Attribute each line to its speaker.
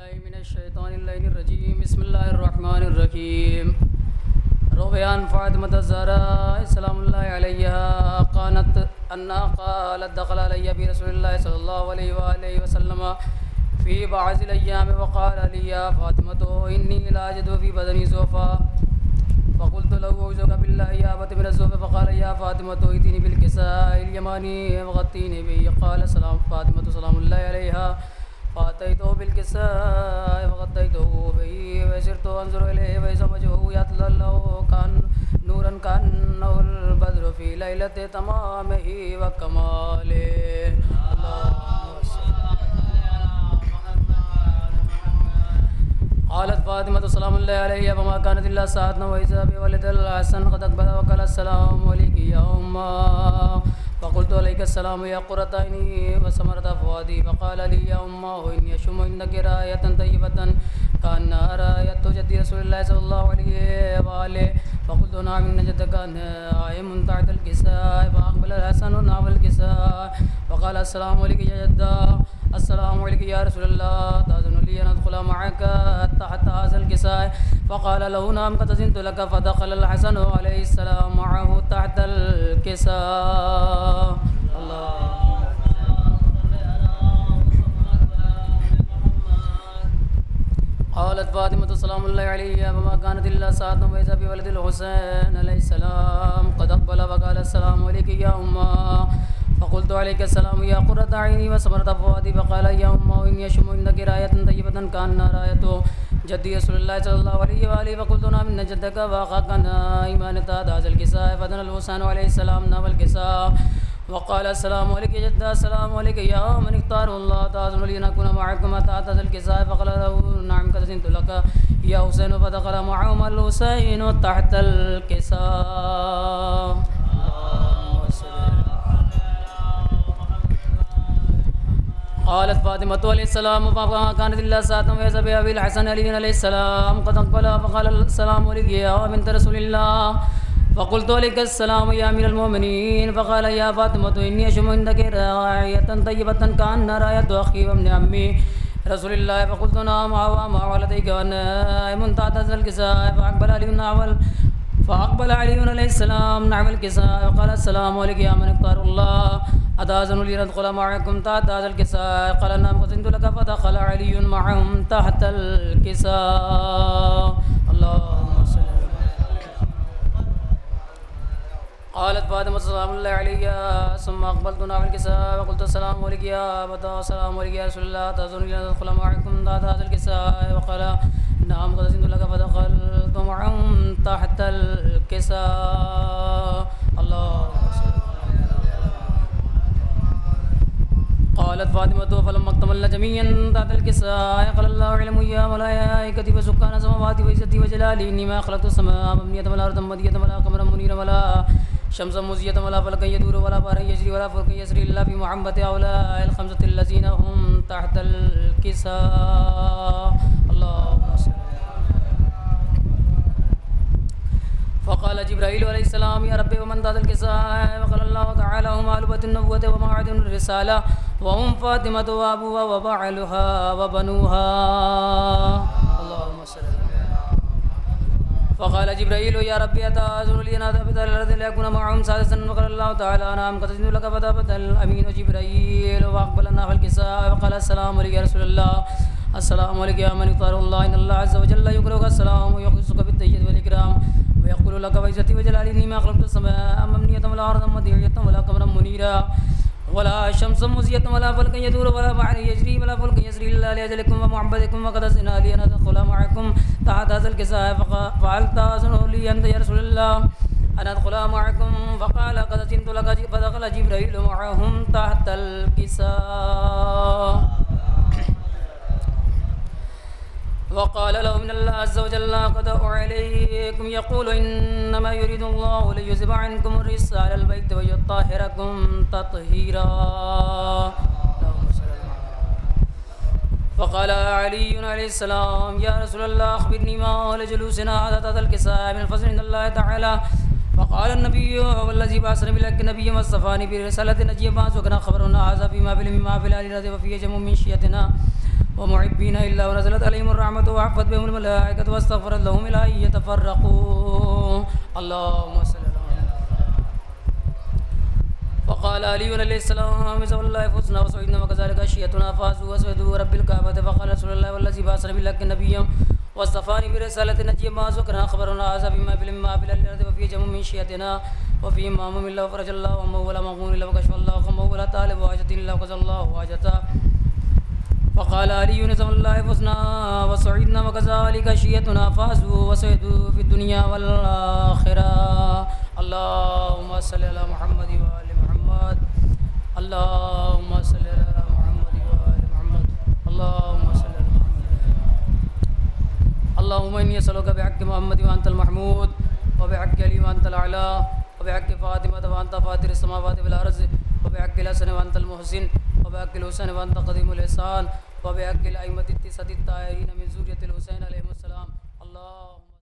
Speaker 1: बिस्मिल्लाहिर्रहमानिर्रहीम बिस्मिल्लाहिर्रहमानिर्रहीम रोयान फ़ातिमा ज़हरा सलामुल्लाहि अलैहा क़ानत अन्ना क़ालत दख़ल अलैया बि रसूलिल्लाहि सल्लल्लाहु अलैहि वसल्लम फ़ी बअज़िल अय्याम व क़ाल ली या फ़ातिमतु इन्नी ला अजिदु फ़ी बदनी ज़ुअफ़ा फ़क़ुल्तु लहु अऊज़ुबिका बिल्लाहि या अबति मिन अज़्ज़ुअफ़ फ़क़ाल या फ़ातिमतु इतीनी बिल किसाइल यमानी वग़त्तीनी बिही क़ाल सलाम फ़ातिमतु सलामुल्लाहि अलैहा फ़अतैतुहु बिल किसाइ वग़त्तैतुहु बिही वसिरतु अंज़ुरु इलैहि वइज़ा वजहुहु यतलअलअ कान नूरन कअन्नहुल बद्रु फ़ी लैलति तमामिही व कमालिही। क़ालत फ़ातिमतु सलामुल्लाहि अलैहा वमा कानत इल्ला सअतन वइज़ा बिवलदिल हसन क़द अक़बल व क़ाल अस्सलामु अलैकि या उम्मा फ़क़ुल्तु अलैका अस्सलाम या क़ुर्रता ऐनी व समरता फ़ुआदी फ़क़ाल ली या उम्मा इन्नी अशम्मु इन्दकी रायतन तय्यबतन कअन्नहा रायतु जद्दी रसूलिल्लाहि सल्लल्लाहु अलैहि व आलिहि फ़क़ुल्तु नअम इन्न जद्दका नाइमुन तहतल किसाइ फ़अक़बल अल-हसनु नहवल किसाइ फ़क़ाल अस्सलामु अलैका या जद्दा अस्सलामु अलैका या रसूलल्लाह तअज़नु ली अन अदख़ुला मअका तहत हाज़ल किसाइ फ़क़ाल लहु नअम क़द अज़िनतु लक फ़दख़ल अल-हसन अलैहिस्सलाम मअहु तहतल किसाइ। क़ालत फ़ातिमतु सलामुल्लाहि अलैहा वमा कानत इल्ला सअतन वइज़ा बिवलदिल हुसैन अलैहिस्सलाम क़द अक़बल व क़ाल अस्सलामु अलैकि या उम्मा फ़क़ुल्तु अलैका अस्सलाम या क़ुर्रता ऐनी व समरता फ़ुआदी फ़क़ाल या उम्मा इन्नी अशम्मु इन्दकी रायतन तय्यबतन कअन्नहा रायतु जद्दी रसूलिल्लाहि सल्लल्लाहु अलैहि व आलिहि फ़क़ुल्तु नअम इन्न जद्दका व अख़ाका नाइमान तहत हाज़ल किसाइ फ़दना अल-हुसैन अलैहिस्सलाम नहवल किसाइ वक़ाल अस्सलामु अलैका या जद्दा अस्सलामु अलैका या मन इख़्तारहुल्लाह तअज़नु ली अन अकूना मअकुम तहत हाज़ल किसाइ फ़क़ाल लहु नअम क़द अज़िनतु लक या हुसैन फ़दख़ल मअहुम अल-हुसैन तहतल किसाइ। क़ालत फ़ातिमतु अलैहिस्सलाम वमा कानत इल्ला सअतन वइज़ा बिअबील हसन अली अलैहिस्सलाम क़द अक़बल फ़क़ाल अस्सलामु अलैका या बिन्त रसूलिल्लाह फ़क़ुल्तु अलैका अस्सलाम या अमीरल मोमिनीन फ़क़ाल या फ़ातिमतु इन्नी अशम्मु इन्दकी रायतन तय्यबतन कअन्नहा रायतु अख़ी व इब्न अम्मी रसूलिल्लाह फ़क़ुल्तु नअम व वलदैका नाइमुन तहत हाज़ल किसाइ फ़अक़बल अली अलैहिस्सलाम नहवल किसाइ वक़ाल अस्सलामु अलैका या मन इख़्तारहुल्लाह अतअज़नु ली अन अदख़ुला मअकुम तहत हाज़ल किसाइ क़ाल नअम क़द अज़िनतु लक फ़दख़ल अली मअहुम तहतल किसाइ। क़ालत फ़ातिमा सलामुल्लाहि अलैहा सुम्मा अक़बलतु नहवल किसाइ वक़ुल्तु अस्सलामु अलैका या अबता अस्सलामु अलैका या रसूलल्लाह तअज़नु ली अन अदख़ुला मअकुम तहत हाज़ल किसाइ वक़ाल नअम क़द अज़िनतु लक फ़दख़लतु मअहुम तहतल किसाइ। क़ालत फ़ातिमतु फ़लम्मा इक्तमलना जमीअन तहतल किसाइ क़ाल अल्लाहु अअलमु या मलाइकती व सुक्काना समावाति व इज़्ज़ती व जलाली इन्नी मा ख़लक़तु समाअ मबनियतन वला अर्दन मदियतन वला क़मरन मुनीरन वला शम्सन मुज़ियतन वला फ़लकन यदूरु वला बहरन यजरी वला फ़ुल्कन यस्री इल्ला फ़ी मुहम्मति औलाइल ख़म्सति allज़ीना हुम तहतल किसाइ। फ़क़ाल जिब्राईल अलैहिस्सलाम या रब्बी वमन तहतल किसाइ फ़क़ाल अल्लाहु तआला हुम अहलु बैतिन नबुव्वति व मआदिनुर रिसाला व हुम फ़ातिमतु व अबूहा व बअलुहा व बनूहा। फ़क़ाल जिब्राईल या रब्बी अतअज़नु ली अन अहबिता इला अर्दि लियकुना मअहुम सादिसन फ़क़ाल अल्लाहु तआला नअम क़द अज़िनतु लक फ़तहबतल अमीनु जिब्राईल वअक़बल नहवल किसाइ वक़ाल अस्सलामु अलैका या रसूलल्लाह अस्सलामु अलैका या मन इख़्तारहुल्लाह इन्नल्लाह अज़्ज़ व जल्ल युक़रिउका अस्सलाम व युख़्रिजुका बित्तहिय्यति वल इकराम व यक़ूलु लक व इज़्ज़ती व जलाली इन्नी मा ख़लक़तु समाअ मबनियतन वला अर्दन मदियतन वला क़मरन मुनीरा वला शम्सन मुज़ियतन वला फ़लकन यदूरु वला बहरन यजरी वला फ़ुल्कन यस्री इल्ला लिअजलिकुम व मुहब्बतिकुम व क़द अज़िना ली अन अदख़ुला मअकुम तहत हाज़ल किसाइ फ़हल तअज़नु ली अन्त या रसूलल्लाह अन अदख़ुला मअकुम फ़क़ाल क़द अज़िनतु लक फ़दख़ल जिब्राईल मअहुम तहतल किसाइ वक़ाल लहु मिनल्लाहि अज़्ज़ व जल्ल क़द अलैकुम यक़ूलु इन्नमा युरीदुल्लाहु लियुज़हिबा अन्कुम अर्रिज्सा अहलल बैति व युत्तहिरकुम तत्हीरा। फ़क़ाल अली अलैहिस्सलाम या रसूलल्लाह अख़बिरनी मा लजुलूसिना हाज़ा तहतल किसाइ मिनल फ़ज़्ल इनदल्लाहि तआला फ़क़ाल अन्नबिय्यु वल्लज़ी बअसनी बिल-हक़्क़ि नबिय्यन वस्तफ़ानी बिरिसालति नजिय्यन मा ज़ुकना ख़बरुना हाज़ा फ़ी महफ़िलिन मिन महफ़िल अहलि अर्ज़ि व फ़ीहि जम्मुअन मिन शिय्अतिना ومحبين إلا ونزلت عليهم الرحمة وحفت بهم الملائكة واستغفرت لهم إلى أن يتفرقوا. اللهم صل على محمد. فقال علي عليه السلام بسم الله فزنا وسعدنا وكذلك أشيتنا فازوا وسعدوا رب الكعبة. فقال رسول الله والذي بعثني بالحق نبيا واصطفاني برسالة نجي ما ذكرنا خبرنا هذا بما في الأرض وفي جمع من شيئتنا وفي إمام الله وفرج الله وما ولا مغفور الله وكشف الله وما ولا طالب واجة إلا وكذا الله واجته. فقال علي نزم الله فزنا وسعدنا وكذلك شيئتنا فازوا وسعدوا في الدنيا والآخرة. اللهم صل على محمد وآل محمد. اللهم صل على محمد وآل محمد. اللهم صل على محمد. اللهم إني أسألك بحق محمد وأنت المحمود وبحق علي وأنت الأعلى وبحق فاطمة وأنت فاطر السماوات والأرض وبحق الحسن وأنت المحسن وبحق الحسن وأنت قديم الإحسان وبحق الأئمة التسعة الطاهرين من ذرية